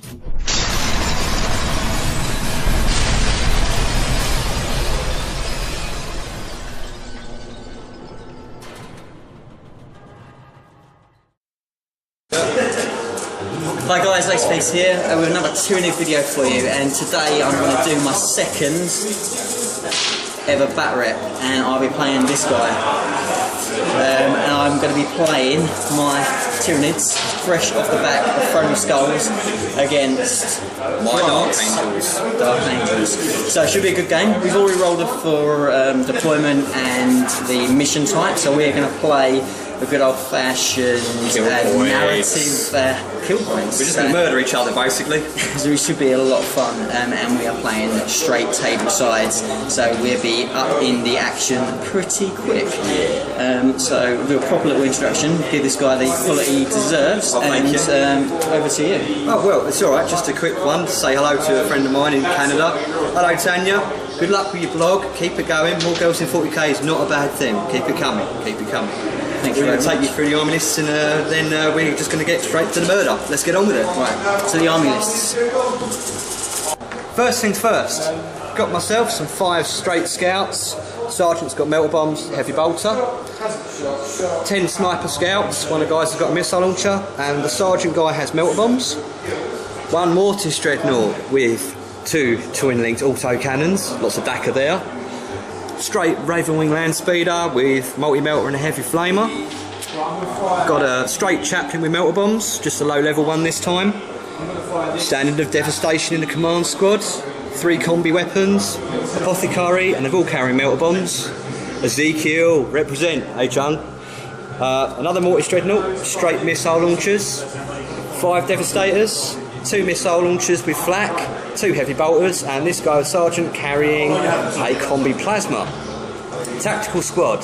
Hi guys, Laceface here with another Tyranid video for you, and today I'm going to do my second ever Batrep, and I'll be playing this guy. And I'm going to be playing my Tyranids fresh off the back of Throwing Skulls against my Dark Angels. So it should be a good game. We've already rolled it for deployment and the mission type, so we're going to play a good old-fashioned narrative kill points. We're just going to murder each other, basically. So it should be a lot of fun, and we are playing straight table sides, so we'll be up in the action pretty quick. So we'll do a proper little introduction, give this guy the quality he deserves, and over to you. Oh well, it's alright, just a quick one to say hello to a friend of mine in Canada. Hello Tanya, good luck with your blog, keep it going, more girls in 40k is not a bad thing, keep it coming, keep it coming. We're going to take you through the army lists, and then we're just going to get straight to the murder. Let's get on with it. Right, so the army lists. First things first, got myself some 5 straight scouts. Sergeant's got melter bombs, heavy bolter. 10 sniper scouts, one of the guys has got a missile launcher, and the sergeant guy has melter bombs. 1 mortis dreadnought with 2 twin-linked auto cannons, lots of DACA there. Straight Ravenwing land speeder with multi-melter and a heavy flamer. Got a straight chaplain with melter bombs, just a low level one this time. Standard of devastation in the command squad. 3 combi weapons, apothecary, and they've all carrying melter bombs. Ezekiel, represent, hey Chung. Another mortis dreadnought, straight missile launchers. 5 devastators, 2 missile launchers with flak, 2 heavy bolters, and this guy, sergeant, carrying a combi plasma. Tactical squad,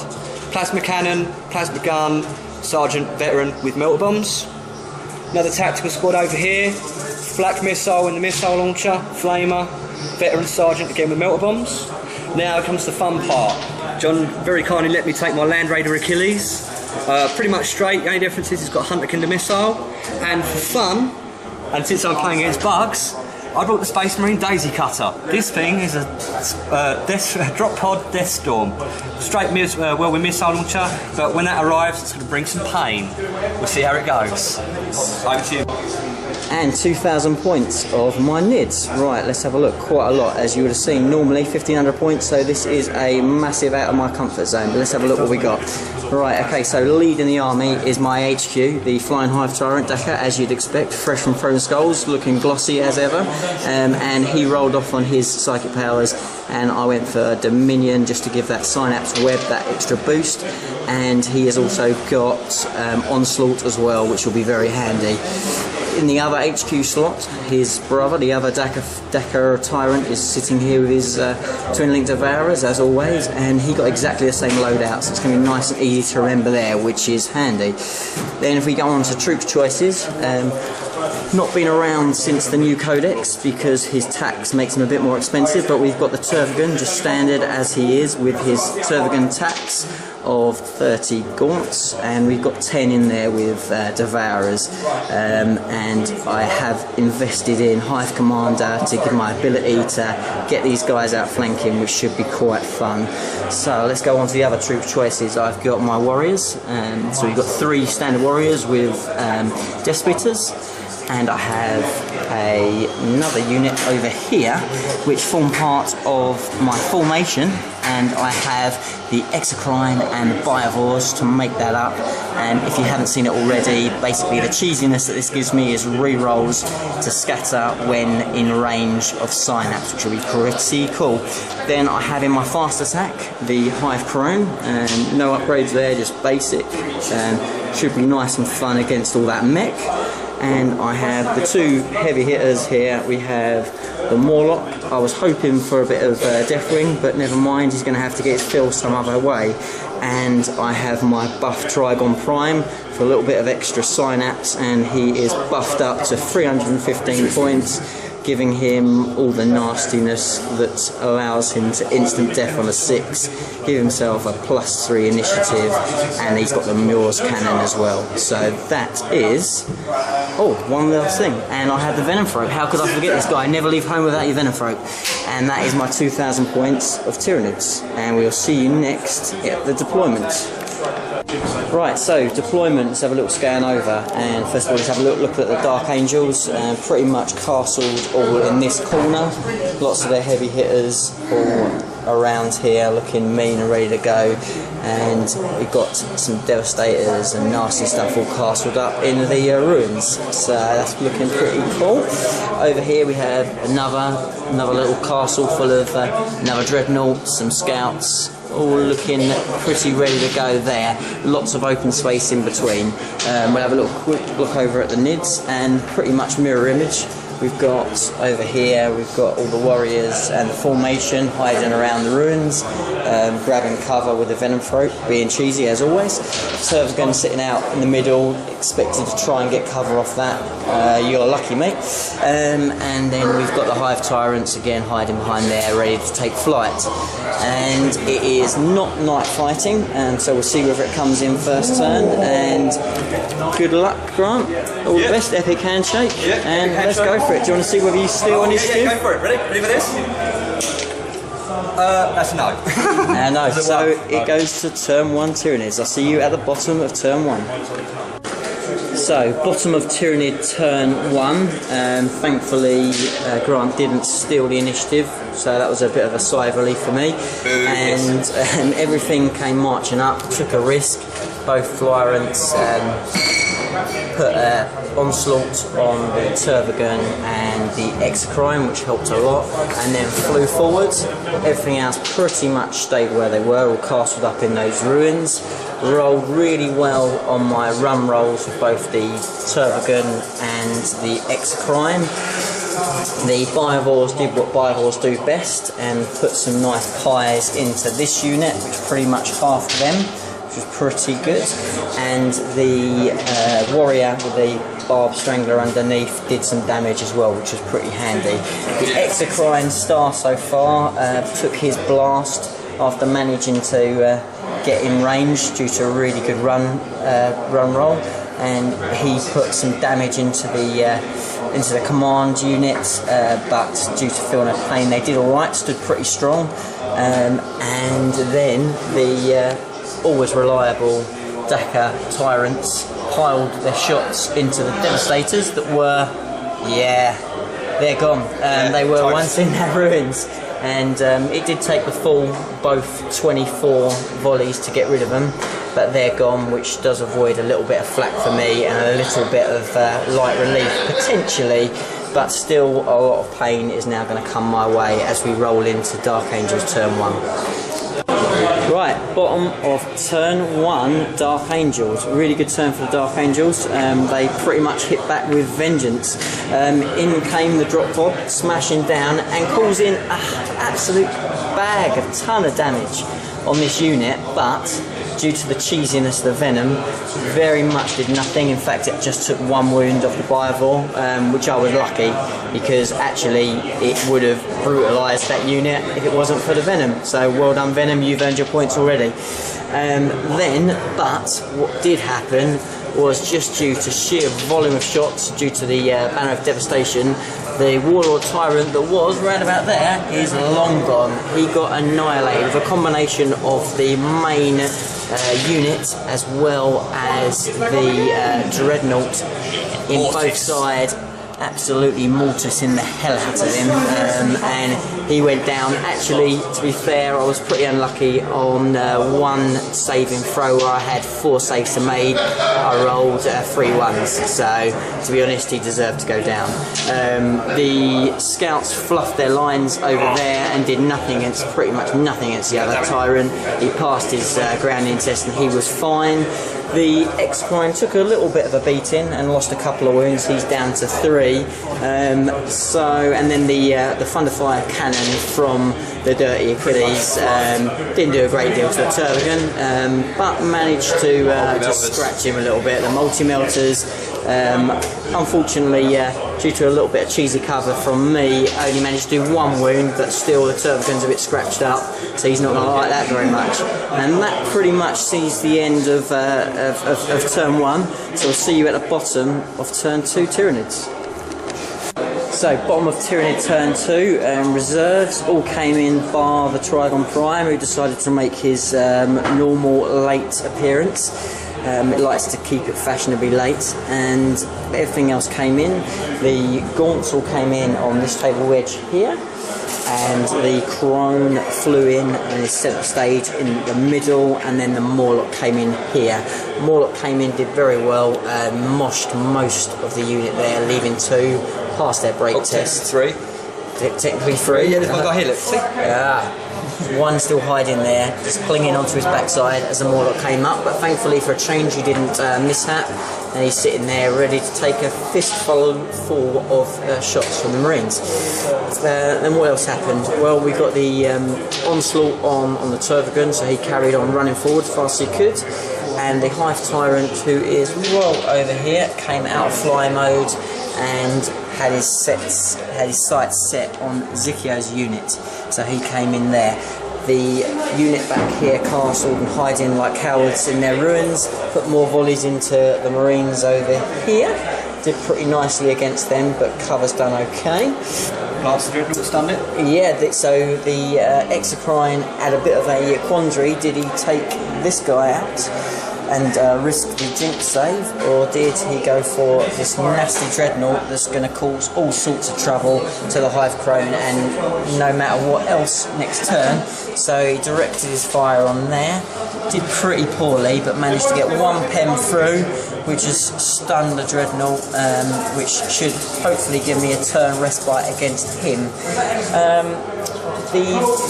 plasma cannon, plasma gun, sergeant veteran with melter bombs. Another tactical squad over here, flak missile in the missile launcher, flamer, veteran sergeant again with melter bombs. Now comes the fun part. John very kindly let me take my Land Raider Achilles. Pretty much straight, the only difference is he's got a Hunter Kinder missile, and for fun, and since I'm playing against bugs, I brought the Space Marine Daisy Cutter. This thing is a drop pod Death Storm. Straight whirlwind missile launcher, but when that arrives it's going to bring some pain. We'll see how it goes. Over to you. And 2,000 points of my NIDs. Right, let's have a look. Quite a lot, as you would have seen. Normally 1,500 points, so this is a massive out of my comfort zone. But let's have a look what we got. Right, okay, so leading the army is my HQ, the Flying Hive Tyrant DACA, as you'd expect, fresh from Throwing Skulls, looking glossy as ever. And he rolled off on his psychic powers, and I went for Dominion just to give that Synapse Web that extra boost. And he has also got Onslaught as well, which will be very handy. In the other HQ slot, his brother, the other DACA Tyrant, is sitting here with his twin-linked Devourers, as always, and he got exactly the same loadout, so it's going to be nice and easy to remember there, which is handy. Then if we go on to troop choices, not been around since the new codex because his tax makes him a bit more expensive, but we've got the Turvegan just standard as he is with his Turvegan tax of 30 gaunts, and we've got 10 in there with Devourers, and I have invested in Hive Commander to give my ability to get these guys out flanking, which should be quite fun. So let's go on to the other troop choices. I've got my warriors, so we've got 3 standard warriors with Death Spitters, and I have another unit over here which form part of my formation, and I have the Exocrine and the Biovores to make that up. And if you haven't seen it already, basically the cheesiness that this gives me is re-rolls to scatter when in range of Synapse, which will be pretty cool. Then I have in my fast attack the Hive Crone, and no upgrades there, just basic, and should be nice and fun against all that mech. And I have the 2 heavy hitters here. We have the Morlock. I was hoping for a bit of Deathwing, but never mind, he's going to have to get his fill some other way. And I have my buff Trigon Prime for a little bit of extra Synapse, and he is buffed up to 315 points giving him all the nastiness that allows him to instant death on a 6, give himself a +3 initiative, and he's got the Muir's cannon as well. So that is, oh, one last thing, and I have the Venom Throat. How could I forget this guy? Never leave home without your Venom Throat. And that is my 2,000 points of Tyranids, and we'll see you next at the deployment. Right, so deployment, let's have a little scan over, and first of all let's have a look at the Dark Angels, pretty much castled all in this corner, lots of their heavy hitters all around here looking mean and ready to go, and we've got some Devastators and nasty stuff all castled up in the ruins, so that's looking pretty cool. Over here we have another little castle full of another Dreadnought, some Scouts, all looking pretty ready to go there. Lots of open space in between. We'll have a little quick look over at the Nids, and pretty much mirror image. We've got over here, we've got all the warriors and the formation hiding around the ruins, grabbing cover with the Venom Throat, being cheesy as always. Servgun sitting out in the middle, expected to try and get cover off that. You're lucky, mate. And then we've got the Hive Tyrants again hiding behind there, ready to take flight. And it is not night fighting, and so we'll see whether it comes in first turn. And good luck, Grant. All the best, epic handshake, and let's go for it. Do you want to see whether you steal on his go for it. Ready for this? That's a no. No, so it goes to turn 1 Tyranids. I'll see you at the bottom of turn 1. So, bottom of Tyranid turn 1. Thankfully, Grant didn't steal the initiative, so that was a bit of a sigh of relief for me. And everything came marching up, took a risk. Both Flyrants put onslaught on the Turbogun and the Exocrine, which helped a lot, and then flew forwards. Everything else pretty much stayed where they were, all castled up in those ruins. Rolled really well on my run rolls with both the Turbogun and the Exocrine. The Bivores did what Bivores do best and put some nice pies into this unit, which pretty much half them, which was pretty good. And the warrior with the Barb Strangler underneath did some damage as well, which was pretty handy. The Exocrine star so far took his blast after managing to get in range due to a really good run roll, and he put some damage into the command unit, but due to feeling a pain they did alright, stood pretty strong. And then the always reliable Dakar Tyrants piled their shots into the Devastators that were, they're gone. They were once in their ruins, and it did take the full both 24 volleys to get rid of them, but they're gone, which does avoid a little bit of flak for me and a little bit of light relief potentially, but still a lot of pain is now going to come my way as we roll into Dark Angels turn 1. Right, bottom of turn 1, Dark Angels. Really good turn for the Dark Angels. They pretty much hit back with vengeance. In came the drop pod, smashing down and causing an absolute bag, a ton of damage on this unit, but due to the cheesiness of the Venom, very much did nothing. In fact, it just took 1 wound off the Bivore, which I was lucky, because actually it would have brutalised that unit if it wasn't for the Venom. So well done, Venom, you've earned your points already. But what did happen was, just due to sheer volume of shots, due to the Banner of Devastation, the Warlord Tyrant that was right about there is long gone. He got annihilated with a combination of the main unit as well as the Dreadnought in both sides. Absolutely mortising the hell out of him, and he went down. Actually, to be fair, I was pretty unlucky on one saving throw where I had 4 saves to made. I rolled 3 ones, so to be honest, he deserved to go down. The Scouts fluffed their lines over there and did nothing against, pretty much nothing against the other Tyrant. He passed his grounding test and he was fine. The X-Prime took a little bit of a beating and lost a couple of wounds. He's down to 3. And then the Thunderfire cannon from the Dirty Achilles didn't do a great deal to the Turbogun, but managed to just scratch him a little bit. The multi-melters Unfortunately, due to a little bit of cheesy cover from me, only managed to do one wound, but still the Tervigon's a bit scratched up, so he's not going to like that very much. And that pretty much sees the end of turn 1, so we'll see you at the bottom of turn 2 Tyranids. So, bottom of Tyranid turn 2, reserves all came in bar the Trigon Prime, who decided to make his normal late appearance. It likes to keep it fashionably late, and everything else came in. The Gaunts all came in on this table wedge here, and the Crone flew in and is set the stage in the middle, and then the Morlock came in here. Morlock came in, did very well, moshed most of the unit there, leaving 2, passed their break test. 3. Technically 3. Yeah, there's one guy here, look, see? Yeah. One still hiding there, just clinging onto his backside as the Morlock came up, but thankfully for a change he didn't mishap, and he's sitting there ready to take a fistful of shots from the Marines. Then what else happened? Well, we got the onslaught on the Tervigon, so he carried on running forward as fast as he could, and the Hive Tyrant, who is well over here, came out of fly mode and had his sights set on Zikio's unit, so he came in there. The unit back here castled and hiding like cowards in their ruins, put more volleys into the Marines over here, did pretty nicely against them, but cover's done okay. Last Dreadnought stunned it? Yeah, so the Exocrine had a bit of a quandary. Did he take this guy out and risk the Jinx save, or did he go for this nasty Dreadnought that's going to cause all sorts of trouble to the Hive Crone and no matter what else next turn? So he directed his fire on there, did pretty poorly, but managed to get one pen through, which has stunned the Dreadnought, which should hopefully give me a turn respite against him.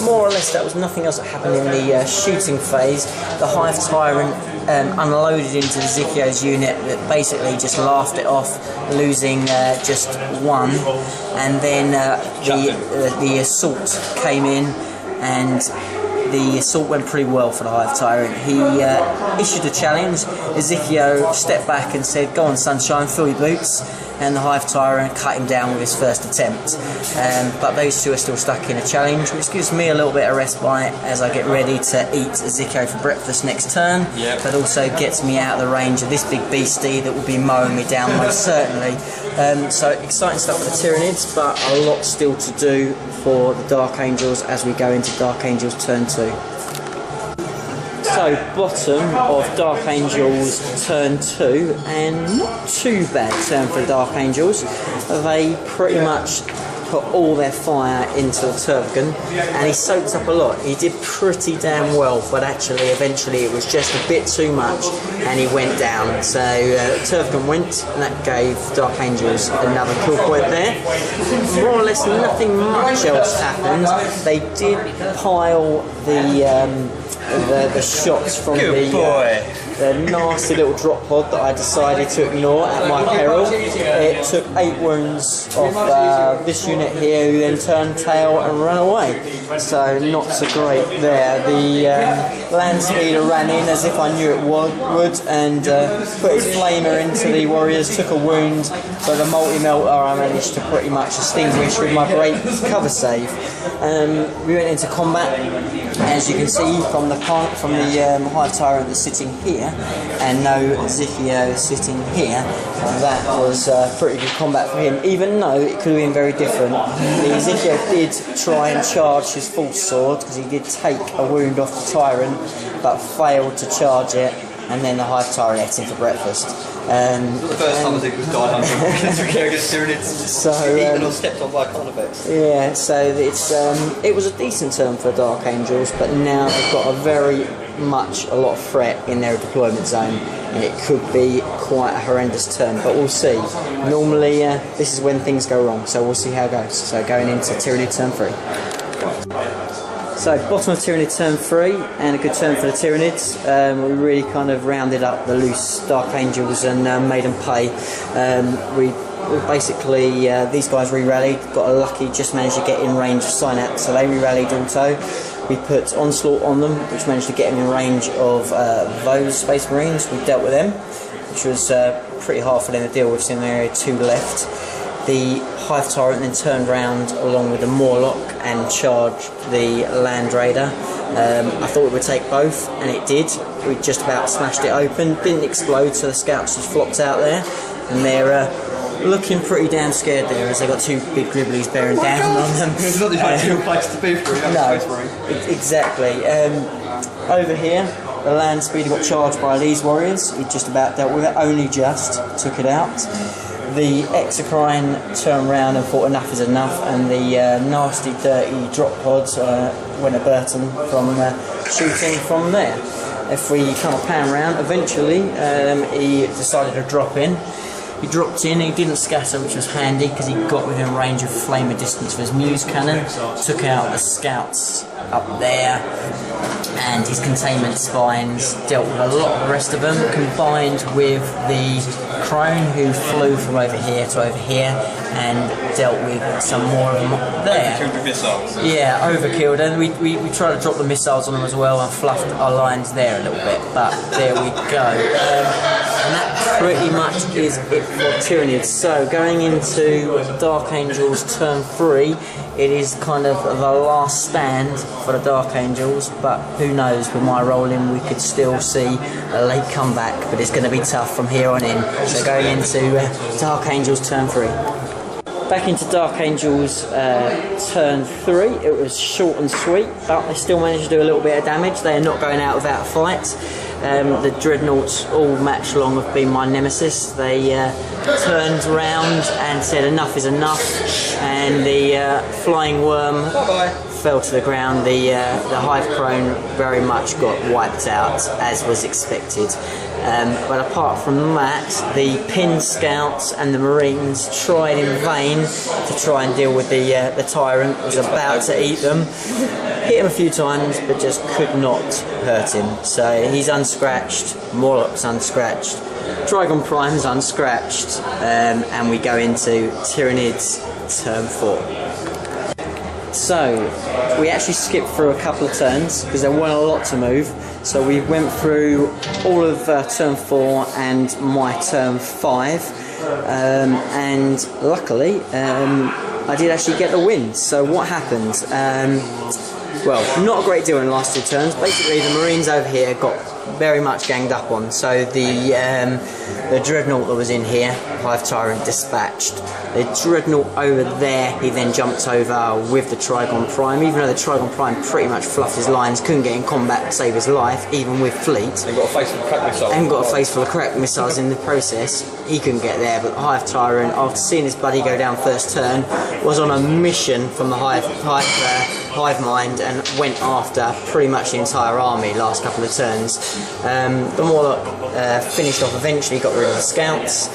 More or less, that was nothing else that happened in the shooting phase. The Hive Tyrant unloaded into Zikio's unit that basically just laughed it off, losing just 1, and then the assault came in, and the assault went pretty well for the Hive Tyrant. He issued a challenge. Zikio stepped back and said, "Go on, Sunshine, fill your boots," and the Hive Tyrant cut him down with his first attempt. But those 2 are still stuck in a challenge, which gives me a little bit of respite as I get ready to eat Zikio for breakfast next turn, but also gets me out of the range of this big beastie that will be mowing me down most certainly. So exciting stuff for the Tyranids, but a lot still to do for the Dark Angels as we go into Dark Angels turn 2. So, bottom of Dark Angels turn 2, and not too bad turn for the Dark Angels. They pretty much put all their fire into the Tervigon, and he soaked up a lot. He did pretty damn well, but actually eventually it was just a bit too much and he went down. So Tervigon went, and that gave Dark Angels another kill point there. More or less nothing much else happened. They did pile the shots from the nasty little drop pod that I decided to ignore at my peril. It took 8 wounds off this unit here, who then turned tail and ran away. So not so great there. The land speeder ran in as if I knew it would, and put his flamer into the warriors, took a wound, but the multi-melter I managed to pretty much extinguish with my great cover save. We went into combat, as you can see from the Hive Tyrant that's sitting here, and no Zikio sitting here. That was pretty good combat for him, even though it could have been very different. The Zikio did try and charge his false sword, because he did take a wound off the Tyrant, but failed to charge it, and then the Hive Tyrant ate him for breakfast. The first time I think it was died against Tyranids. So eaten or stepped on by Carnifex. yeah, so it was a decent turn for Dark Angels, but now they've got a lot of threat in their deployment zone, and it could be quite a horrendous turn, but we'll see. Normally this is when things go wrong, so we'll see how it goes. So going into Tyranid turn 3. So bottom of Tyranid turn 3, and a good turn for the Tyranids. We really kind of rounded up the loose Dark Angels and made them pay. We basically, these guys re-rallied, got a lucky, just managed to get in range of Synapse, so they re-rallied auto. We put Onslaught on them, which managed to get them in range of those Space Marines. We dealt with them. which was pretty hard for them to deal with, so there are 2 left. The Hive Tyrant then turned round along with the Morlock and charged the Land Raider. I thought it would take both, and it did. We just about smashed it open. Didn't explode, so the scouts just flopped out there, and they're looking pretty damn scared there, as they got 2 big gribblies bearing down on them. It's not the ideal place to be for it. No, exactly. Over here, the land speeder got charged by these warriors. He just about dealt with it, only just took it out. The Exocrine turned round and thought enough is enough, and the nasty, dirty drop pods went a Burton from shooting from there. If we kind of pan round, eventually he decided to drop in. He dropped in, he didn't scatter, which was handy because he got within range of flamer distance of his Muse cannon, took out the scouts up there, and his containment spines dealt with a lot of the rest of them, combined with the crone who flew from over here to over here and dealt with some more of them up there. Overkilled with missiles. Yeah, overkilled, and we tried to drop the missiles on them as well and fluffed our lines there a little bit, but there we go. And that pretty much is it for Tyranids. So going into Dark Angels turn 3, it is kind of the last stand for the Dark Angels, but who knows, with my rolling we could still see a late comeback, but it's going to be tough from here on in. So going into Dark Angels turn 3. Back into Dark Angels turn 3, it was short and sweet, but they still managed to do a little bit of damage. They are not going out without a fight. The Dreadnoughts all match long have been my nemesis. They turned round and said enough is enough, and the Flying Worm fell to the ground. The Hive Crone very much got wiped out, as was expected. But apart from that, the Pin Scouts and the Marines tried in vain to try and deal with the Tyrant. Was about to eat them. Hit him a few times, but just could not hurt him. So he's unscratched, Morlock's unscratched, Trigon Prime's unscratched, and we go into Tyranids turn 4. So we actually skipped through a couple of turns because there weren't a lot to move. So we went through all of turn 4 and my turn 5, and luckily I did actually get the win. So what happened? Well, not a great deal in the last 2 turns. Basically, the Marines over here got very much ganged up on. So the Dreadnought that was in here, Hive Tyrant dispatched. The Dreadnought over there, he then jumped over with the Trigon Prime. Even though the Trigon Prime pretty much fluffed his lines, couldn't get in combat to save his life, even with fleet. And got a face full of crack missiles. And got a face full of crack missiles in the process. He couldn't get there, but the Hive Tyrant, after seeing his buddy go down first turn, was on a mission from the Hive Mind and went after pretty much the entire army last couple of turns. The Morlock finished off eventually, got rid of the scouts,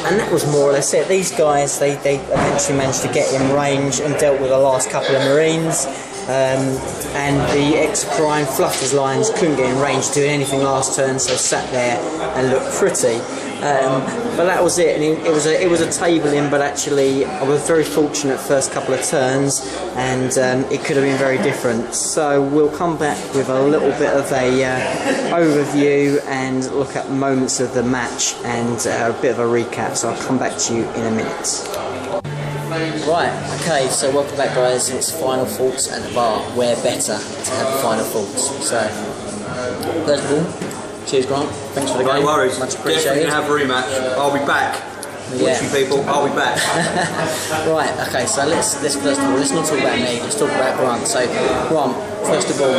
and that was more or less it. These guys, they eventually managed to get in range and dealt with the last couple of Marines, and the Exocrine fluffed his lines, couldn't get in range doing anything last turn, so sat there and looked pretty. But that was it, and it was a tabling, but actually I was very fortunate first couple of turns, and it could have been very different. So we'll come back with a little bit of a overview and look at moments of the match and a bit of a recap, so I'll come back to you in a minute. Right, okay, so welcome back guys. It's Final Thoughts at the bar. Where better to have final thoughts? So, first of all, cheers Grant, thanks for the game. No worries, much appreciated. Definitely have a rematch. I'll be back. Yeah. Watching people, I'll be back. Right, okay, so let's first of all, let's not talk about me, let's talk about Grant. So, Grant, first of all,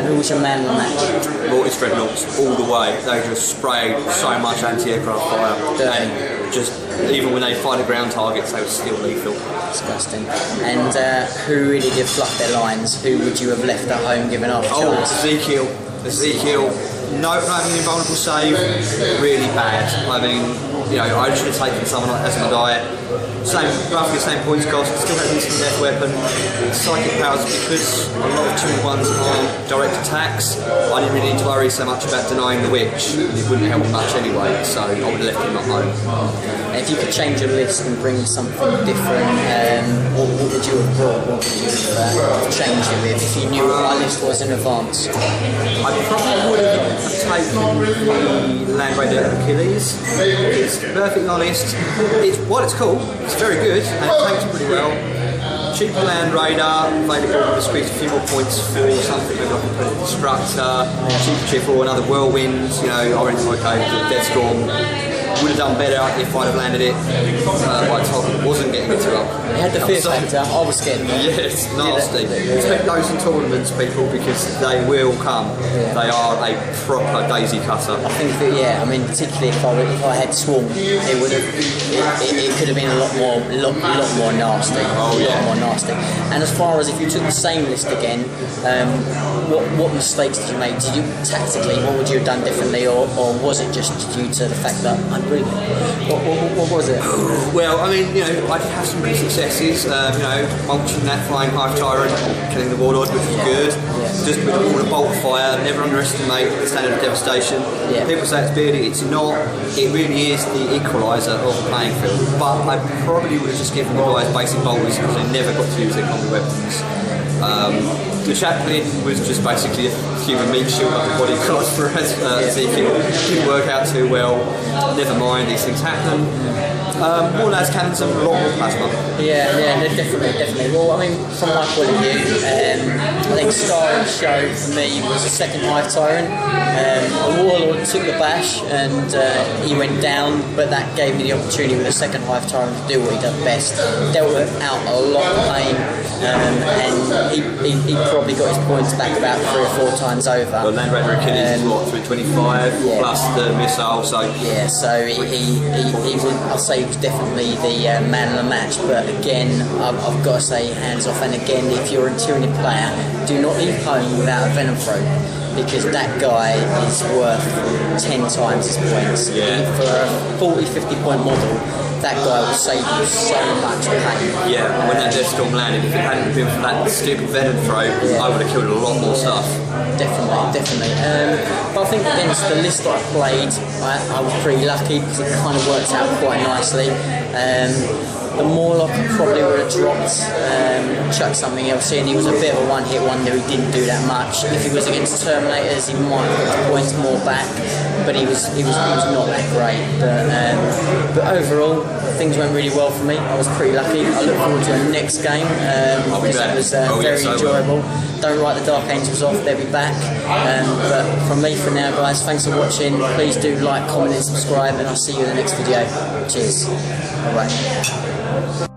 who was your man in the match? Mortis Dreadnoughts all the way. They just sprayed so much anti-aircraft fire. And just, even when they fight at ground targets, they were still lethal. Disgusting. And who really did fluff their lines? Who would you have left at home given half a chance? Ezekiel. No, not having an invulnerable save, really bad. I mean, you know, I should have taken someone like as my diet. Roughly the same points cost, still has instant death weapon. Psychic powers, because a lot of tuned ones aren't direct attacks, I didn't really need to worry so much about denying the witch. It wouldn't help much anyway, so I would have left him at home. If you could change your list and bring something different, what would you have brought? What would you have changed it with if you knew what my list was in advance? I probably would have taken the Land Raider Achilles. It's perfectly honest. While it's cool, it's very good and it takes pretty well. Cheap Land Raider, available with squeeze a few more points for something maybe like a Destructor, cheaper or another Whirlwind, you know, Orange okay, Death Storm. Would have done better if I'd have landed it by the time it wasn't getting into up. It had the fear factor, I was scared of it. Yeah, it's nasty. Expect those in tournaments, people, because they will come. Yeah. They are a proper daisy cutter. I think that, yeah, I mean, particularly if I had Swarm, it would have, it could have been a lot more nasty. Oh, yeah. A lot more nasty. And as far as if you took the same list again, what mistakes did you make? Did you, tactically, what would you have done differently, or was it just due to the fact that what was it? Well, I mean, you know, I did have some good successes. You know, mulching that flying hive tyrant, killing the warlord, which was good. Yeah. Just with all the bolt fire, never underestimate the standard of devastation. Yeah. People say it's beardy, it's not. It really is the equaliser of the playing field. But I probably would have just given the guys basic bolters because they never got to use their combi weapons. The chaplain was just basically a human meat shield like a body class for us. Ezekiel didn't work out too well. Never mind, these things happen. More lads cannons and a lot more plasma. Yeah, definitely. Well, I mean, from my point of view, I think star of the show for me was the second Hive Tyrant. A warlord took the bash and he went down, but that gave me the opportunity with the second Hive Tyrant to do what he does best. Dealt out a lot of pain, and he probably got his points back about 3 or 4 times over. Well, Land Raider Achilles is what, 325 plus the missile, so yeah, so he was, I'll say, he was definitely the man of the match. But again, I've got to say, hands off. And again, if you're a Tyranid player, do not leave home without a Venom Throat, because that guy is worth 10 times his points. Yeah. For a 40-50 point model, that guy will save you so much pain. Yeah, and when that Death Storm landed, if it hadn't been for that stupid Venom Throat, I would have killed a lot more stuff. Definitely. But I think against the list that I played, I was pretty lucky because it kind of worked out quite nicely. The Morlock probably would have dropped, chucked something else in. He was a bit of a one-hit wonder. He didn't do that much. If he was against Terminators, he might have got the points more back, but he was not that great. But overall, things went really well for me. I was pretty lucky. I look forward to the next game because it was very enjoyable. Don't write the Dark Angels off, they'll be back. But from me for now, guys, thanks for watching. Please do like, comment and subscribe, and I'll see you in the next video. Cheers. Bye-bye.